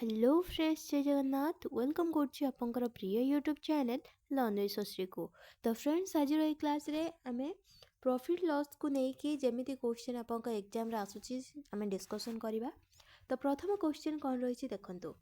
Hello friends, जय Jagannath. Welcome करछि आपनकर प्रिय यूट्यूब चैनल लर्न विथ सश्री को। तो फ्रेंड्स, आज रही क्लास रे आमे प्रॉफिट लॉस को लेकिन जमीती क्वेश्चन आपनक एग्जाम रे आसुची आमे डिस्कशन करिबा। तो प्रथम क्वेश्चन कौन रही देखंतु।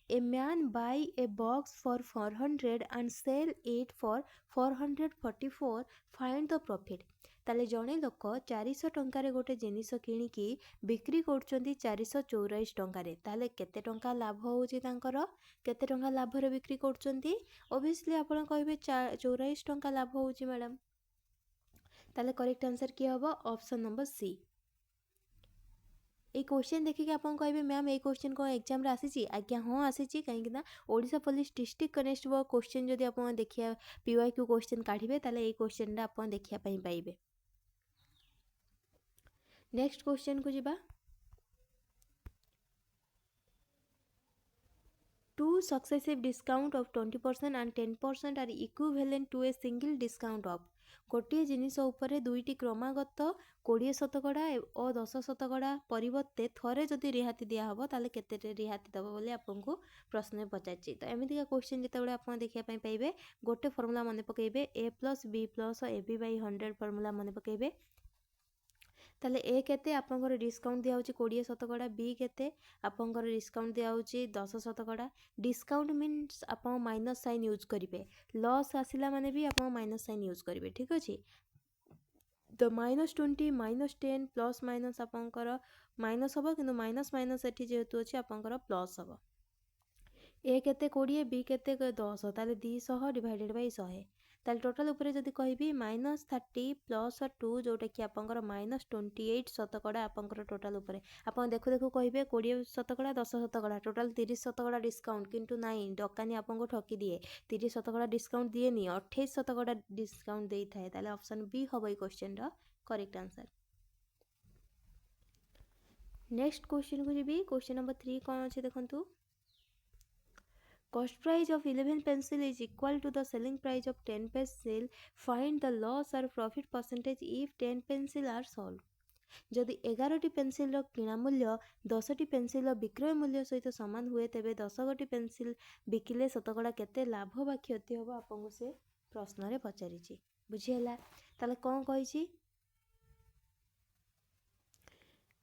A man buy a box for 400 and sell it for 444, find the profit. ताले जणे लोक 400 टंकार गोटे जिनिस किणिकी बिक्री कर 444 टंकार, ताले केते टंका लाभ होउची तांकर, केते टंका लाभ रे बिक्री करचंती। ऑब्वियसली आपण कहबे 44 टंका लाभ होउची मैडम, ताले करेक्ट आंसर की हबो ऑप्शन नंबर सी। এই क्वेश्चन देखिए आप कहे मैम ये क्वेश्चन कौन एग्जाम रे आसी आज्ञा हाँ आसी कहीं Odisha police district constable question जदि आप देखिए पीवाईक्यू क्वेश्चन काढ़े ताले ये क्वेश्चन आप देखा पाइबे। नेक्स्ट क्वेश्चन को जिबा। Two successive discount of 20% and 10% are equivalent to a single discount of। गोटे जिनिस उपरे दुईटी क्रमागत 20 शतकड़ा और 10 शतकड़ा परिवर्ते थरे जदि रिहाती दिया हबो ताले केते रिहाती दबो बोली आपको प्रश्न में पचारछि। तो एमितिका क्वेश्चन जेतेबेले आप देखिया पई पाइबे, गोटे फॉर्मूला मन पकेबे a + b + ab/100 फॉर्मूला मन पकेबे। ताले ए केते आपनकर डिस्काउंट दिया होची 20 शतकड़ा, बी केते आपनकर डिस्काउंट दिया होची 10 शतकड़ा। डिस्काउंट मीन्स आप माइनस साइन यूज करेंगे, लॉस आसिला माने भी आप माइनस साइन यूज करेंगे। ठीक अच्छे। तो -20 -10 प्लस माइनस आपनकर माइनस हम कि माइनस माइनस एठी जेहेतु अच्छे आपनकर प्लस हम। ए केते 20, बी केते 10, ताले 200 डिवाइडेड बाय 100, ताले टोटाल उपरे जदि कहबी -30 प्लस 2 जोटा कि आपनकर -28 शतकड़ा आपनकर टोटाल उपरे। आपन देखु देखु कहबे 20 शतकड़ा 10 शतकड़ा टोटाल 30 शतकड़ा डिस्काउंट, किंतु नाई डकानी आपनको ठकी दिए, 30 शतकड़ा डिस्काउंट दिए नि, 28 शतकड़ा डिस्काउंट देई थाए। ताले ऑप्शन बी हबो ए क्वेश्चन रो करेक्ट आंसर। नेक्स्ट क्वेश्चन को जिबी। क्वेश्चन नंबर 3 कोन अछि देखंतु। Cost price of 11 pencil is equal to the selling price of 10 pencil. Find the loss or profit percentage if 10 pencil are sold. जदि 11टी pencil किणा मूल्य 10टी pencil विक्रय मूल्य सहित सामान हुए तेबे 10 गोटी पेनसिल बिकिले शतकड़ा केते लाभ बा क्षति होबो आपको से प्रश्न रे पचारिछि। बुझिहेला। ताले कोन कहिछि,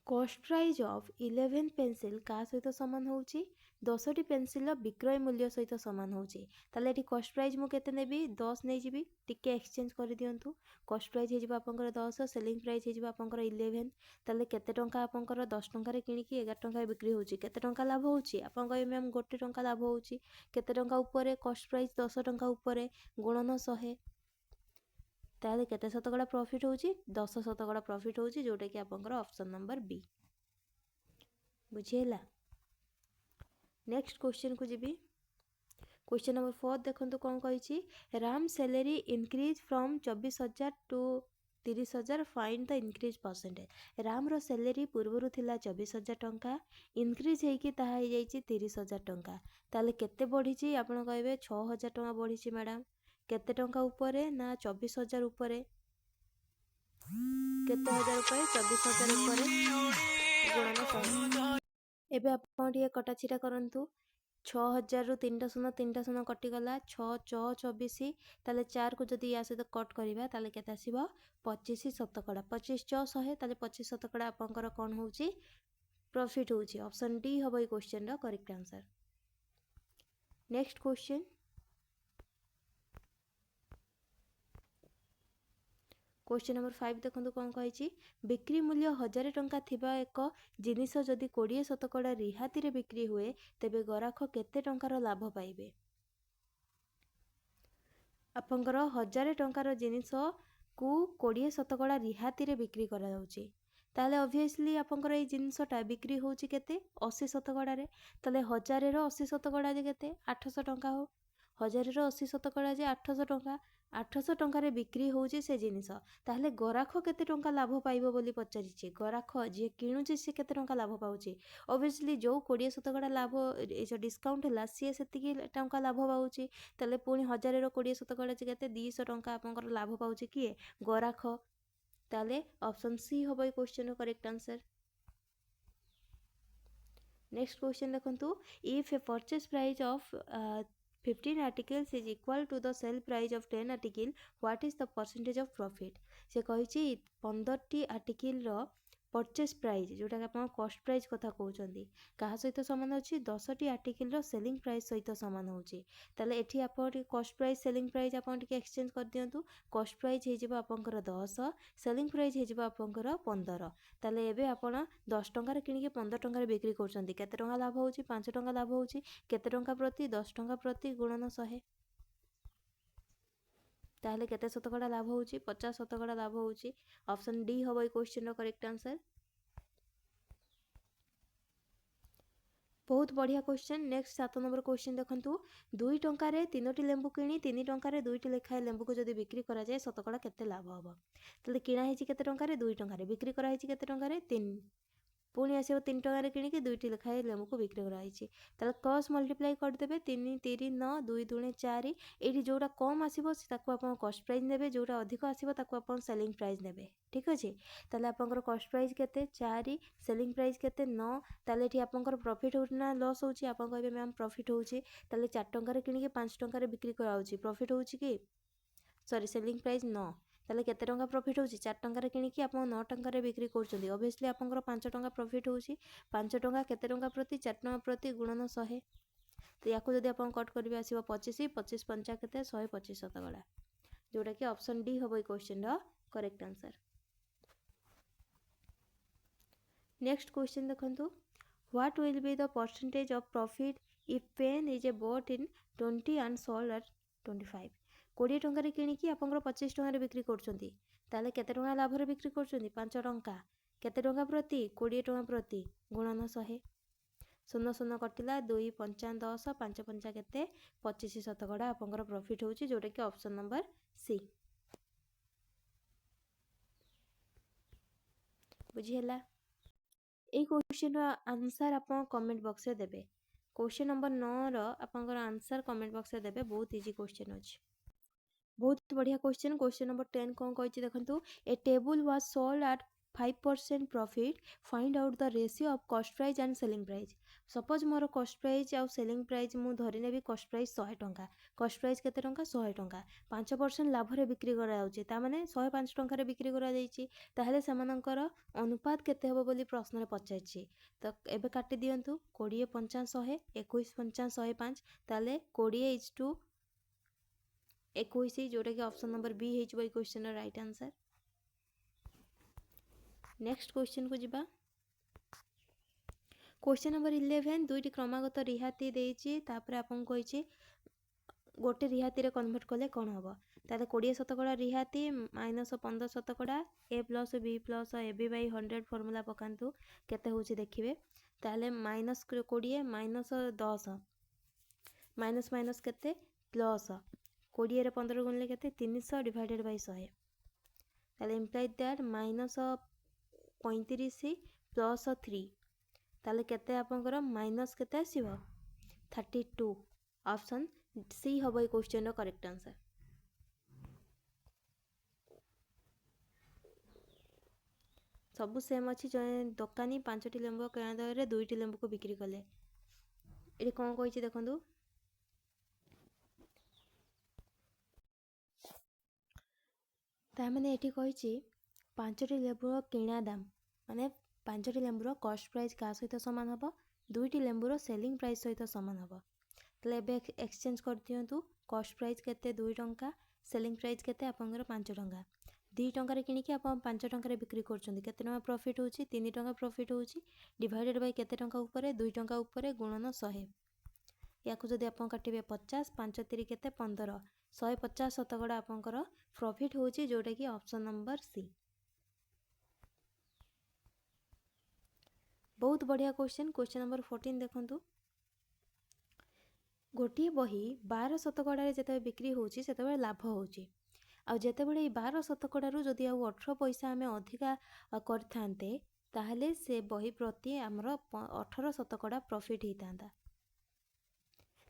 कॉस्ट प्राइज ऑफ 11 पेनसिल का सहित सामान होउची 10टी पेनसिल विक्रय मूल्य सहित सामान होउची। ताले एठी कॉस्ट प्राइज मु केते नेबी 10 नै जिबी, टिके एक्सचेंज करि दियंतु। कॉस्ट प्राइज हे जिबा आपनकर 10, सेलिंग प्राइस हे जिबा आपनकर 11। ताले केते टंका आपनकर 10 टंका रे किनि कि 11 टंका बिक्री होउची, केते टंका लाभ होउची आपन कहि मैम 1 टंका लाभ होउची। केते टंका ऊपर कॉस्ट प्राइस 10 टंका ऊपर गुणन 100, ताले केते शतकड़ा प्रॉफिट होउची 10 शतकड़ा प्रॉफिट होउची, जोटा कि आपनकर ऑप्शन नंबर बी। बुझिहेला। नेक्स्ट क्वेश्चन को जिबी। क्वेश्चन नंबर 4 देखंतु कोन कहिछि। Ram salary increase from 24,000 to 30,000, find the increase percentage. Ram रो सैलरी पूर्वरु थिला 24,000 टंका, इंक्रीज हेकी ताहा हे जाइछि 30,000 टंका। ताले केते बढ़िछि आपण कहबे 6,000 टंका बढ़िछि मैडम। केते टंका ऊपरे ना 24,000 ऊपरे, केते हजार ऊपरे 24,000 ऊपरे गुणन 100। एबे आपण टिके कटाछिटा करंतु। 6,000 रु 3टा शून्य 3टा शून्य कटिगला, 6 6 24, ताले 4 को जदि या सहित कट करिबा ताले केते आसीबो 25 शतकड़ा। 25 6 100 ताले 25 शतकड़ा आपनकर कोन होउची प्रॉफिट होउची। ऑप्शन डी हबो ए क्वेश्चन रो correct answer. Next question. Question number 5 देखंतु कोन कहिछि। बिक्री मूल्य 1000 टंका थिबा एक जिनिस जदि 20 शतकड़ा रिहाती रे बिक्री हुए तेबे गराख केते टंकार लाभ पाइबे। आपनकर 1000 टंकार जिनिस को 20 शतकड़ा रिहाती रे बिक्री करा जाउची, ताले ऑब्वियसली आपनकर ए जिनिसटा बिक्री होउची केते 80 शतकड़ा रे। ताले 1000 रो 80 शतकड़ा जे केते 800 टंका हो। 1000 रो 80 शतकड़ा जे 800 टंका, 800 टंका रे बिक्री होउची से जिनिस, ताहले गराख केते टंका लाभ पाइबो बोली पचारिछि। गराख जे किणुची से केते टंका लाभ पाउची। ऑब्वियसली जो 20 शतकड़ा लाभ ए जो डिस्काउंट हला सी सेतिकी टंका लाभ पाउची, ताले पुनी 1000 रो 20 शतकड़ा जे केते 200 टंका आपनकर लाभ पाउची किए गराख। ताले ऑप्शन सी हबो ए क्वेश्चन रो करेक्ट आंसर। नेक्स्ट क्वेश्चन देखंतु if a purchase price of 15 articles is equal to the sell price of 10 article what is the percentage of profit से कहिछि 15टी आर्टिकल रो परचेज प्राइस जोटा आप कॉस्ट प्राइस कथा कहउछंदी कहा सहित समान अछि 10टी आर्टिकल रो सेलिंग प्राइस सहित समान होछि ताले एठी आपण कॉस्ट प्राइस सेलिंग प्राइस आपण टिके एक्सचेंज कर दियंतु कॉस्ट प्राइस हे जिवो आपनकर 10 सेलिंग प्राइस हे जिवो आपनकर 15 ताले एबे आपण 10 टंका रे किनि के 15 टंका रे बिक्री करछंदी केते टंका लाभ होछि 5 टंका लाभ होछि केते टंका प्रति 10 टंका प्रति गुणन 100 ताहले केते शतकड़ा लाभ होछि 50 शतकड़ा लाभ होछि ऑप्शन डी हबो ए क्वेश्चन रो करेक्ट आंसर बहुत बढ़िया क्वेश्चन नेक्स्ट 7 नंबर क्वेश्चन देखंतु 2 टंका रे 3टी लेंबू किनी 3 टंका रे 2टी लेखाए लेंबू को जदी बिक्री करा जाय शतकड़ा केते लाभ हबो तले किना हेछि केते टंका रे 2 टंका रे बिक्री करा हेछि केते टंका रे 3 पुणी आसो 3 टंका किଣିकी 2टी लेखाए लेंबू को बिक्री कराई क्रॉस मल्टीप्लाई करदेवे 3 3 9 2 2 4 ये जोटा कम आसो आप कॉस्ट प्राइस ने जोटा अधिक आसो सेलिंग प्राइस ने ठीक अच्छे ताले आपंकर कॉस्ट प्राइस केते 4 सेलिंग प्राइस केते 9 ताले एठी आपंकर प्रॉफिट हो ना लॉस होची आपन कहबे मैम प्रॉफिट होची ताले 4 टंका किଣିकी 5 टंका बिक्री कराउची प्रॉफिट होची कि सॉरी सेलिंग प्राइस 9 ताले केते टंका प्रॉफिट होची 4 टंका किଣିकी आप 9 टंका बिक्री करछंदी ऑब्वियसली आपनकर 5 टंका प्रॉफिट होची 5 टंका केते टंका प्रति 4 टंका प्रति गुणन 100 तो याकू जदी आपन कट करबे आसीबो 25 25 पंचा केते 125 शतकड़ा जोटा कि ऑप्शन डी हबो ए क्वेश्चन रो करेक्ट आंसर नेक्स्ट क्वेश्चन देखंतु what will be the percentage of profit if pen is a bought in 20 and sold at 25 20 टंका किଣିकी आपनकर 25 टंका बिक्री करछंती ताले केते टंका लाभ रे बिक्री करछंती 5 टंका केते टंका प्रति 20 टंका प्रति गुणन 100 शून्य शून्य कटिला 2 5 10 5 5 केते 25 शतकड़ा आपनकर प्रॉफिट होची जोटा कि ऑप्शन नंबर सी बुझी हला ए क्वेश्चन रो आंसर आपन कमेंट बॉक्स रे देबे क्वेश्चन नंबर 9 रो आपनकर आंसर कमेंट बॉक्स रे देबे बहुत इजी क्वेश्चन अछि बहुत बढ़िया क्वेश्चन क्वेश्चन नंबर 10 कौन कहिछि देखंतु a table was sold at 5% profit find out the ratio of cost price and selling price suppose मोर कॉस्ट प्राइस आउ सेलिंग प्राइस मु धरि नेबी कॉस्ट प्राइस 100 टंका कॉस्ट प्राइस केते टंका 100 टंका 5% लाभ रे बिक्री करा जाउची ता माने 105 टंका रे बिक्री करा जाईची ताहले समानकर अनुपात केते हबो बोली प्रश्न रे पचाइछि तो एबे काटि दियंतु 20 50 100 21 50 105 ताहले 20 21 जोटा कि ऑप्शन नंबर बी है question right answer next question को जिबा क्वेश्चन नंबर 11 दुईटी क्रमागत रिहाती देइछि तापर आपन कहिछि गोटे रिहाती रे कन्वर्ट कले कोन हबो ताले 20 शतकड़ा रिहाती माइनस 15 शतकड़ा a plus b plus ab by 100 formula पकांतु केते होछि देखिबे ताले माइनस 20 माइनस 10 माइनस माइनस केते प्लस 20 रे 15 गुणले केते 300 डिवाइडेड बाय 100 ताले इम्प्लाइड दैट माइनस 35 प्लस 3 ताले केते आपनकर माइनस केते आसीबो 32 ऑप्शन सी हबो ए क्वेश्चन रो करेक्ट आंसर सब सेम अछि जने दुकानी 5टी लेंबू किना दरे 2टी लेंबू को बिक्री कले एठी कोन कहिछि देखंतु ता माने एठी कहिछि 5टी लेंबू रो किना दाम माने 5टी लेंबू रो कॉस्ट प्राइस का सहित समान हबो 2टी लेंबू रो सेलिंग प्राइस सहित समान हबो तले बे एक्सचेंज कर दियंतु कॉस्ट प्राइस केते 2 टंका सेलिंग प्राइस केते आपनकर 5 टंका 2 टंका किणी कि आप 5 टंका बिक्री करछंती केते टंका प्रॉफिट होची 3 टंका प्रॉफिट होची डिवाइडेड बाय केते टंका ऊपर 2 टंका ऊपर गुणन 100 याकू जदी आपन काटिबे 50 5 3 केते 15 150 शतकड़ा आपनकर प्रॉफिट होची जोटा कि ऑप्शन नंबर सी बहुत बढ़िया क्वेश्चन क्वेश्चन नंबर 14 देखंतु गोटे बही 12 शतकड़ा जेते बिक्री होची सेते लाभ होची आ जेते बेले 12 शतकड़ारू जदि आ 18 पैसा आमे अधिका करथांते ताहले से बही प्रति हमर 18 शतकड़ा प्रॉफिट हितांता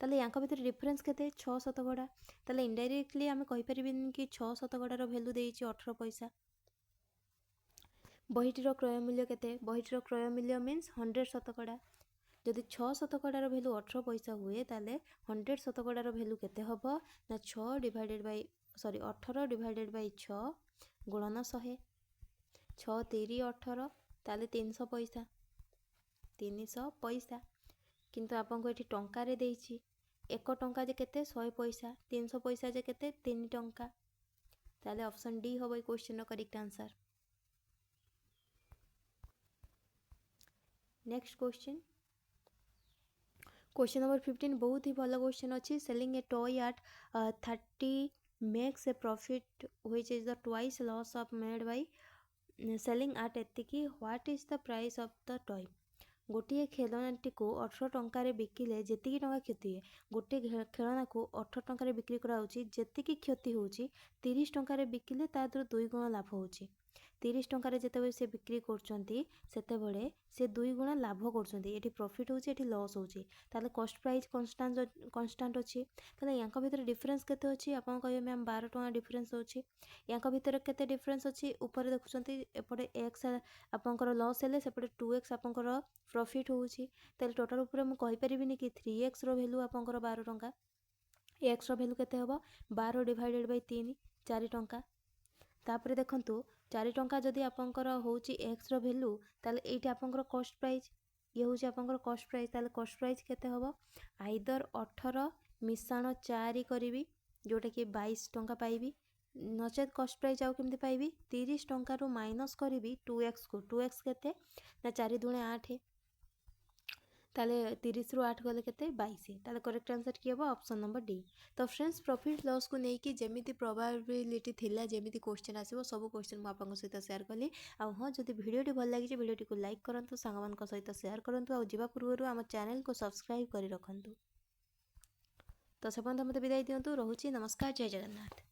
ताले यांका भीतर डिफरेंस केते 6 शतकड़ा ताले इनडायरेक्टली आमे कहि परिबिन कि 6 शतकड़ार वैल्यू देइछि 18 पैसा बहीटीर क्रय मूल्य केते बहीटीर क्रय मूल्य मींस 100 शतकड़ा जदि 6 शतकड़ार भैल्यू 18 पैसा हुए ताले 100 शतकड़ार भैल्यू केते हबो ना 6 डिवाइडेड बाय 18 डिवाइडेड बाय 6 गुणन 100 6 3 18 ताले 300 पैसा किंतु आपन को एठी टंका रे देइछि 1 टंका जे केते 100 पैसा 300 पैसा जे केते 3 टंका ताले ऑप्शन डी होबो क्वेश्चन रो correct answer. Next question number 15 बहुत ही भलो क्वेश्चन अछि। Selling a toy at 30 makes a profit which is the twice loss of made by selling at एतिकी what is the price of the toy. गोटे खेलनाटी को 18 टंकार बिकिले जेतिकी टंका क्षति है गोटे खेलना को 18 टंकार बिक्री कराउची जेतिकी क्षति होउची 30 टंकार बिकिले तादर 2 गुण लाभ होउची 30 टंकार जेतेबेले से बिक्री करचंती सेतेबेले से 2 गुण लाभ करचंती एठी प्रॉफिट होउची एठी लॉस होउची ताले कॉस्ट प्राइस कांस्टेंट अछि ताले यांका भीतर डिफरेंस केते अछि आपन कहबे मैम 12 टंका डिफरेंस होउची यांका भीतर केते डिफरेंस अछि ऊपर देखुचंती एपटे x आपनकर लॉस हेले सेपटे 2x आपनकर प्रॉफिट होउची ताले टोटल ऊपर मु कहि परिबिनी कि 3x रो वैल्यू आपनकर 12 टंका x रो वैल्यू केते होबो 12 डिवाइडेड बाय 3 4 टंका तापर देखंतु 4 टंका जदि आपनकर होउची x रो वैल्यू ताले एठी आपनकर कॉस्ट प्राइस ये होउची आपनकर कॉस्ट प्राइस ताले कॉस्ट प्राइस केते होबो आइदर 18 मिसाण 4 करिवि जोटा कि 22 टंका पाइबी नचेत कॉस्ट प्राइस आउ केमति पाइबी 30 टंका रो माइनस करिवि 2x को 2x केते ना 4 दुणे 8 ताले 30 रु 8 गले केते 22 ताले करेक्ट आंसर की होबो ऑप्शन नंबर डी। तो फ्रेंड्स प्रॉफिट लॉस को नै कि जेमिति प्रोबेबिलिटी थिला जेमिति क्वेश्चन आसीबो सब क्वेश्चन मु आपन सहित शेयर कली आ हां जदि वीडियो भल लागि जे वीडियो को लाइक करंतु संगमान को सहित शेयर करंतु आ जिबा पूर्व हमर चैनल को सब्सक्राइब करि रखंतु। तो सबंध मते विदाई दियंतु रहुची नमस्कार जय जगन्नाथ।